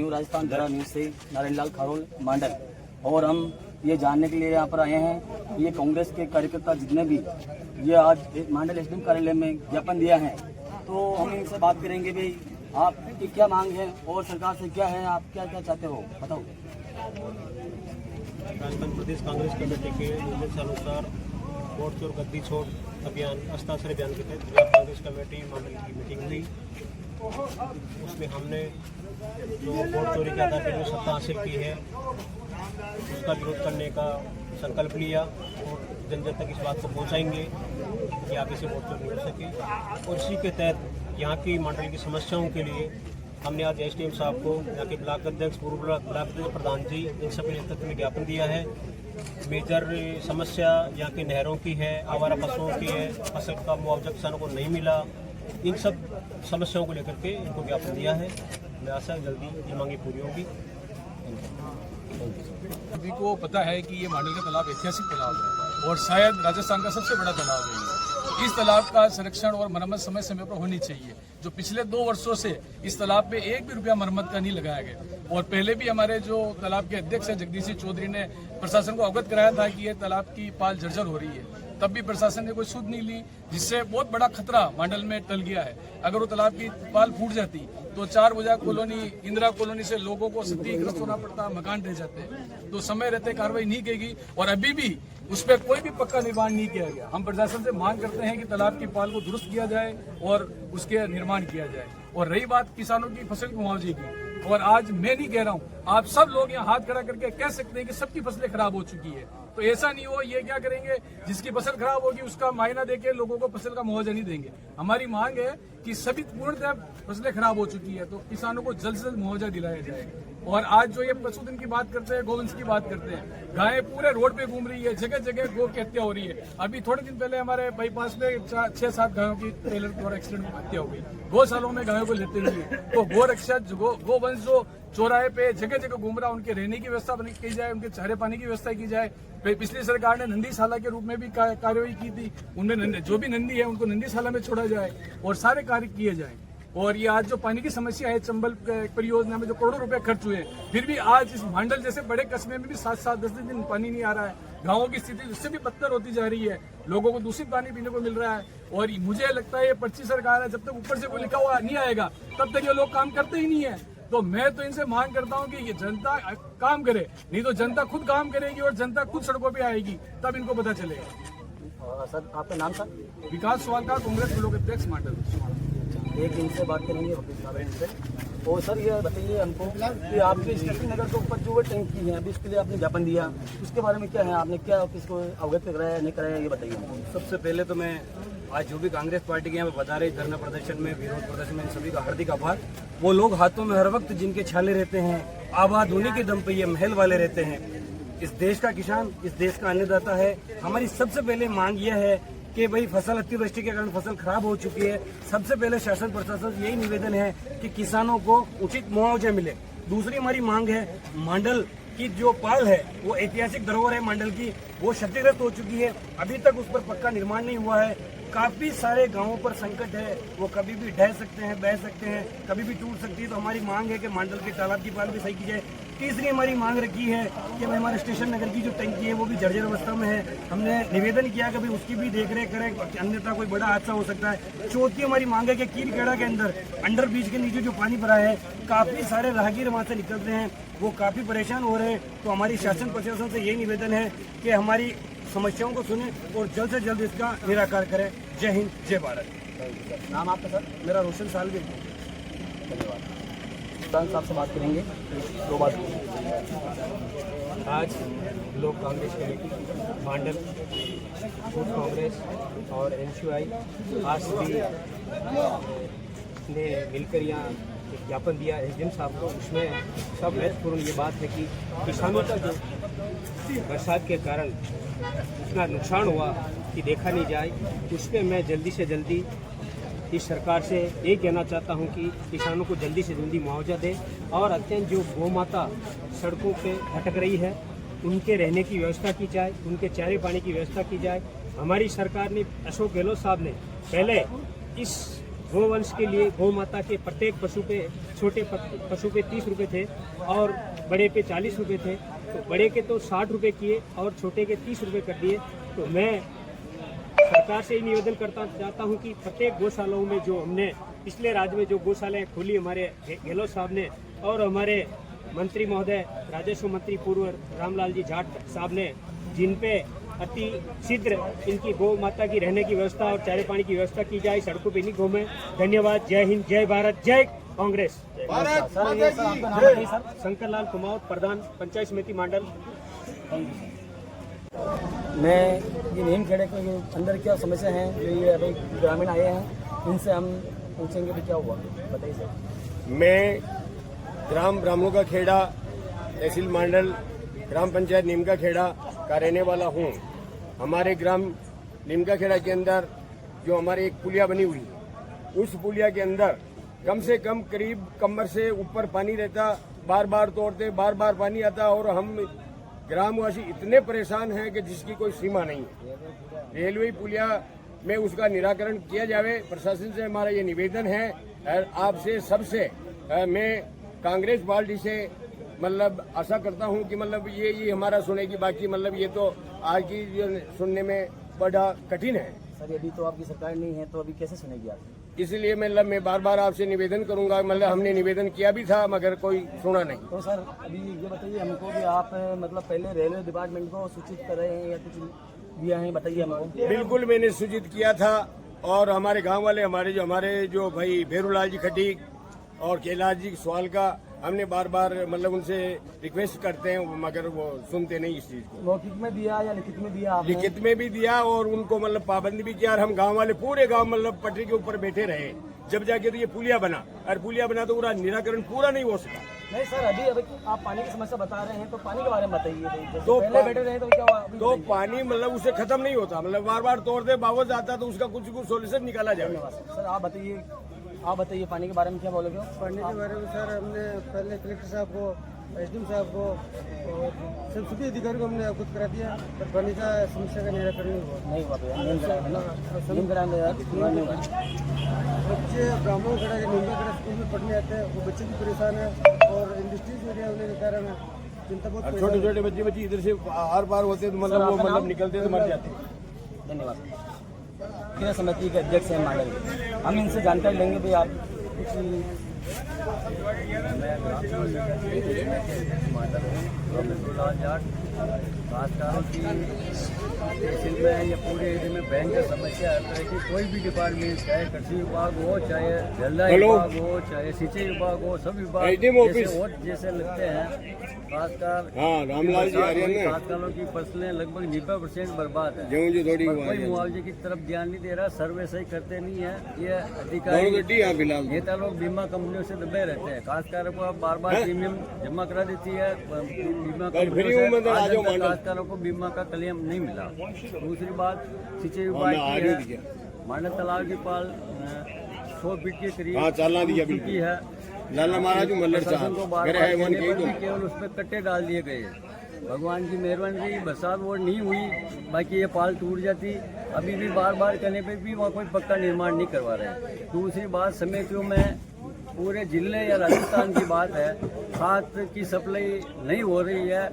New Rajasthan धरा news से नारायण लाल खरोल मांडल। और हम ये जानने के लिए यहाँ पर आए हैं, ये कांग्रेस के कार्यकर्ता जितने भी ये आज मांडल एसडीएम कार्यालय में ज्ञापन दिया है, तो हम इनसे बात करेंगे भाई आपकी क्या मांग है और सरकार से क्या है, आप क्या क्या चाहते हो बताओ। राजस्थान प्रदेश कांग्रेस कमेटी के निर्देशानुसार वोट चोर गद्दी छोड़ अभियान हस्ताक्षर अभियान के तहत जिला कांग्रेस कमेटी मंडल की मीटिंग हुई। उसमें हमने जो वोट चोरी के आधार पर जो सत्ता हासिल की है उसका विरोध करने का संकल्प लिया और जन जन तक इस बात को पहुंचाएंगे कि आगे से वोट चोर नहीं हो सके। और इसी के तहत यहाँ की मंडल की समस्याओं के लिए हमने आज एसडीएम साहब को, यहाँ के ब्लॉक अध्यक्ष, पूर्व ब्लॉक अध्यक्ष, प्रधान जी, इन सभी नेतृत्व में ज्ञापन दिया है। मेजर समस्या यहाँ की नहरों की है, आवारा पशुओं की है, फसल का मुआवजा किसानों को नहीं मिला, इन सब समस्याओं को लेकर के इनको ज्ञापन दिया है। मैं आशा है जल्दी ये मांगे पूरी होगी। सभी को पता है कि ये मांडल का तालाब ऐतिहासिक तालाब है और शायद राजस्थान का सबसे बड़ा तालाब है। इस तालाब का संरक्षण और मरम्मत समय समय पर होनी चाहिए। जो पिछले 2 वर्षों से इस तालाब पे 1 भी रुपया मरम्मत का नहीं लगाया गया। और पहले भी हमारे जो तालाब के अध्यक्ष है जगदीश सिंह चौधरी ने प्रशासन को अवगत कराया था कि ये तालाब की पाल जर्जर हो रही है, तब भी प्रशासन ने कोई सुध नहीं ली, जिससे बहुत बड़ा खतरा मंडल में टल गया है। अगर वो तालाब की पाल फूट जाती तो 4 बुजा कॉलोनी, इंदिरा कॉलोनी से लोगों को क्षतिग्रस्त होना पड़ता, मकान ढह जाते। तो समय रहते कार्रवाई नहीं की गई और अभी भी उस पर कोई भी पक्का निर्माण नहीं किया गया। हम प्रशासन से मांग करते हैं कि तालाब की पाल को दुरुस्त किया जाए और उसके निर्माण किया जाए। और रही बात किसानों की फसल के मुआवजे की, और आज मैं नहीं कह रहा हूँ, आप सब लोग यहाँ हाथ खड़ा करके कह सकते हैं कि सबकी फसलें खराब हो चुकी है, तो ऐसा नहीं हो। ये क्या करेंगे, जिसकी फसल खराब होगी उसका मायना देके लोगों को फसल का मुआवजा नहीं देंगे। हमारी मांग है कि सभी पूर्णतः फसलें खराब हो चुकी है तो किसानों को जल्द से जल्द मुआवजा दिलाया जाए। और आज जो ये पशुधन की बात करते हैं, गोवंश की बात करते हैं, गायें पूरे रोड पे घूम रही है, जगह जगह गो की हत्या हो रही है। अभी थोड़े दिन पहले हमारे बाईपास में 6-7 गायों की ट्रेलर द्वारा एक्सीडेंट में हत्या हो गई। गौशालों में गायों को लेते हुए तो गो रक्षा गोवंश जो चौराहे पे जगह जगह घूम रहा, उनके रहने की व्यवस्था की जाए, उनके चारे पानी की व्यवस्था की जाए। पिछली सरकार ने नंदीशाला के रूप में भी कार्यवाही की थी, उनमें जो भी नंदी है उनको नंदीशाला में छोड़ा जाए और सारे कार्य किए जाए। और ये आज जो पानी की समस्या है, चंबल परियोजना में जो करोड़ों रुपए खर्च हुए, फिर भी आज इस मांडल जैसे बड़े कस्बे में भी 7-7, 10 दिन पानी नहीं आ रहा है। गांवों की स्थिति उससे भी बदतर होती जा रही है, लोगों को दूषित पानी पीने को मिल रहा है। और मुझे लगता है ये 25 सरकार है, जब तक ऊपर से कोई लिखा हुआ नहीं आएगा तब तक ये लोग काम करते ही नहीं है। तो मैं तो इनसे मांग करता हूं कि ये जनता काम करे, नहीं तो जनता खुद काम करेगी और जनता खुद सड़कों पे आएगी, तब इनको पता चलेगा। सर आपका नाम था? विकास स्वालकार, कांग्रेस ब्लॉक अध्यक्ष मांडल। एक इनसे बात करेंगे से। और सर ये बताइए हमको कि आपके स्टेशन नगर के ऊपर जो टैंकी है अभी इसके लिए आपने ज्ञापन दिया, उसके बारे में क्या है, आपने क्या किसको अवगत कराया नहीं कराया, ये बताइए हमको। सबसे पहले तो मैं आज जो भी कांग्रेस पार्टी के यहाँ पे बता रहे धरना प्रदर्शन में, विरोध प्रदर्शन में, सभी का हार्दिक आभार। वो लोग हाथों में हर वक्त जिनके छाले रहते हैं, आबाद होने के दम पे ये महल वाले रहते हैं। इस देश का किसान, इस देश का अन्नदाता है। हमारी सबसे पहले मांग यह है कि भाई फसल अतिवृष्टि के कारण फसल खराब हो चुकी है। सबसे पहले शासन प्रशासन से यही निवेदन है कि किसानों को उचित मुआवजा मिले। दूसरी हमारी मांग है, मांडल की जो पाल है वो ऐतिहासिक धरोहर है मांडल की, वो क्षतिग्रस्त हो चुकी है। अभी तक उस पर पक्का निर्माण नहीं हुआ है। काफी सारे गांवों पर संकट है, वो कभी भी ढह सकते हैं, बह सकते हैं, कभी भी टूट सकती है। तो हमारी मांग है कि मांडल के तालाब की पाल भी सही की जाए। तीसरी हमारी मांग रखी है कि भाई हमारे स्टेशन नगर की जो टंकी है वो भी जर्जर अवस्था में है। हमने निवेदन किया कि भाई उसकी भी देखरेख करें, अन्यथा कोई बड़ा हादसा हो सकता है। चौथी हमारी मांग है कि कीरखेड़ा के अंदर अंडर ब्रिज के नीचे जो पानी भरा है, काफी सारे राहगीर वहाँ से निकल रहे हैं, वो काफी परेशान हो रहे हैं। तो हमारी शासन प्रशासन से यही निवेदन है कि हमारी समस्याओं को सुने और जल्द से जल्द इसका निराकार करें। जय हिंद, जय भारत। नाम आपका सर? मेरा रोशन सालवी। धन्यवाद। साहब से बात करेंगे, 2 बात। आज block Congress committee Mandal, youth Congress और एनसीयूआई आज भी ने मिलकर यहाँ एक ज्ञापन दिया एसडीएम साहब को। उसमें सब महत्वपूर्ण ये बात है कि किसानों का जो बरसात के कारण इतना नुकसान हुआ कि देखा नहीं जाए, उस पर मैं जल्दी से जल्दी इस सरकार से ये कहना चाहता हूं कि किसानों को जल्दी से जल्दी मुआवजा दे। और अत्यंत जो गौ माता सड़कों पे भटक रही है, उनके रहने की व्यवस्था की जाए, उनके चारे पानी की व्यवस्था की जाए। हमारी सरकार ने, अशोक गहलोत साहब ने पहले इस गोवंश के लिए गौ माता के प्रत्येक पशु पे, छोटे पशु पे 30 रुपये थे और बड़े पे 40 रुपये थे। तो बड़े के तो 60 रुपये किए और छोटे के 30 रुपये कर दिए। तो मैं सरकार से ही निवेदन करता चाहता हूं कि प्रत्येक गौशालाओं में जो हमने पिछले राज्य में जो गौशालाएं खोली हमारे गहलोत साहब ने और हमारे मंत्री महोदय राजस्व मंत्री पूर्व रामलाल जी जाट साहब ने, जिन पे अति शीघ्र इनकी गौ माता की रहने की व्यवस्था और चारे पानी की व्यवस्था की जाए, सड़कों पे नहीं घूमे। धन्यवाद। जय हिंद, जय भारत, जय कांग्रेस। सर ये सर आपका नाम बताइए सर। शंकरलाल कुमावत, प्रधान पंचायत समिति मंडल। मैं ये नीम खेड़े के अंदर क्या समस्या है जो ये अभी ग्रामीण आए हैं, इनसे हम पूछेंगे कि क्या हुआ, बताइए सर। मैं ग्राम ब्राह्मणों का खेड़ा, तहसील मंडल, ग्राम पंचायत नीम का खेड़ा का रहने वाला हूँ। हमारे ग्राम नीम का खेड़ा के अंदर जो हमारी एक पुलिया बनी हुई, उस पुलिया के अंदर कम से कम करीब कमर से ऊपर पानी रहता, बार बार तोड़ते, बार बार पानी आता और हम ग्रामवासी इतने परेशान हैं कि जिसकी कोई सीमा नहीं है। रेलवे पुलिया में उसका निराकरण किया जावे। प्रशासन से हमारा ये निवेदन है और आपसे सबसे मैं कांग्रेस पार्टी से मतलब आशा करता हूं कि मतलब ये हमारा सुनेगी। बाकी मतलब ये तो आज की जो सुनने में बड़ा कठिन है। सर अभी तो आपकी सरकार नहीं है, तो अभी कैसे सुनेगी आप? इसलिए मतलब मैं बार बार आपसे निवेदन करूंगा। मतलब हमने निवेदन किया भी था मगर कोई सुना नहीं। तो सर अभी ये बताइए हमको कि आप मतलब पहले रेलवे डिपार्टमेंट को सूचित कर रहे हैं या कुछ दिया है, बताइए हमको। बिल्कुल मैंने सूचित किया था और हमारे गांव वाले हमारे जो भाई भेरूलाल जी खटीक और कैलाश जी सवाल का हमने बार बार मतलब उनसे रिक्वेस्ट करते हैं मगर वो सुनते नहीं इस चीज को। मौखिक में दिया या लिखित में दिया आपने? लिखित में भी दिया और उनको मतलब पाबंदी भी किया और हम गांव वाले पूरे गांव मतलब पटरी के ऊपर बैठे रहे। जब जाके तो ये पुलिया बना और पुलिया बना तो पूरा निराकरण पूरा नहीं हो सका। नहीं सर अभी आप पानी की समस्या बता रहे हैं, तो पानी के बारे में बताइए। तो पहले बैठे रहे तो क्या हुआ? तो पानी मतलब उससे खत्म नहीं होता, मतलब बार बार तोड़ते बावज आता तो उसका कुछ सोल्यूशन निकाला जाए। सर आप बताइए पानी के बारे में क्या बोलोगे? पानी के बारे में सर हमने पहले कलेक्टर साहब को, एसडीएम साहब को और सभी अधिकारियों को हमने अवगत करा दिया, पर पानी का समस्या का निराकरण नहीं हुआ। बच्चे ब्राह्मण खड़ा के नीमका खड़ा स्कूल में पढ़ने आते हैं, वो बच्चे भी परेशान है और इंडस्ट्रीज एरिया होने के कारण चिंता बहुत। छोटे छोटे बच्चे इधर से आर पार होते तो मतलब वो मतलब निकलते तो मर जाते। धन्यवाद। क्रिया समिति के अध्यक्ष हैं मंडल, हम इनसे जानकारी लेंगे भाई आप कुछ। खासकर की तहसील में या पूरे एरिया में भयंकर समस्या है कि कोई भी डिपार्टमेंट, चाहे कृषि विभाग हो, चाहे जलदाय विभाग हो, चाहे सिंचाई विभाग हो, सब विभाग जैसे लगते हैं। खासकर रामलाल जी खासकालों की फसलें लगभग 90% बर्बाद है। कोई मुआवजे की तरफ ध्यान नहीं दे रहा, सर्वे सही करते नहीं है। ये अधिकारी नेता लोग बीमा कंपनियों से दबे रहते हैं। खासकर को बार बार प्रीमियम जमा करा देती है बीमा कंपनियों, खासकारों को बीमा का क्लेम नहीं मिला। दूसरी बात सिंचाई विभाग की है, मांडल तालाब की पाल 100 फीट के करीब की है। प्रशासन को बार बार कहने पर भी केवल उस पर कट्टे डाल दिए गए। भगवान की मेहरबानी रही, बरसात वो नहीं हुई, बाकी ये पाल टूट जाती। अभी भी बार बार करने पे भी वहाँ कोई पक्का निर्माण नहीं करवा रहे। दूसरी बात समितियों में पूरे जिले या राजस्थान की बात है, खाद की सप्लाई नहीं हो रही है।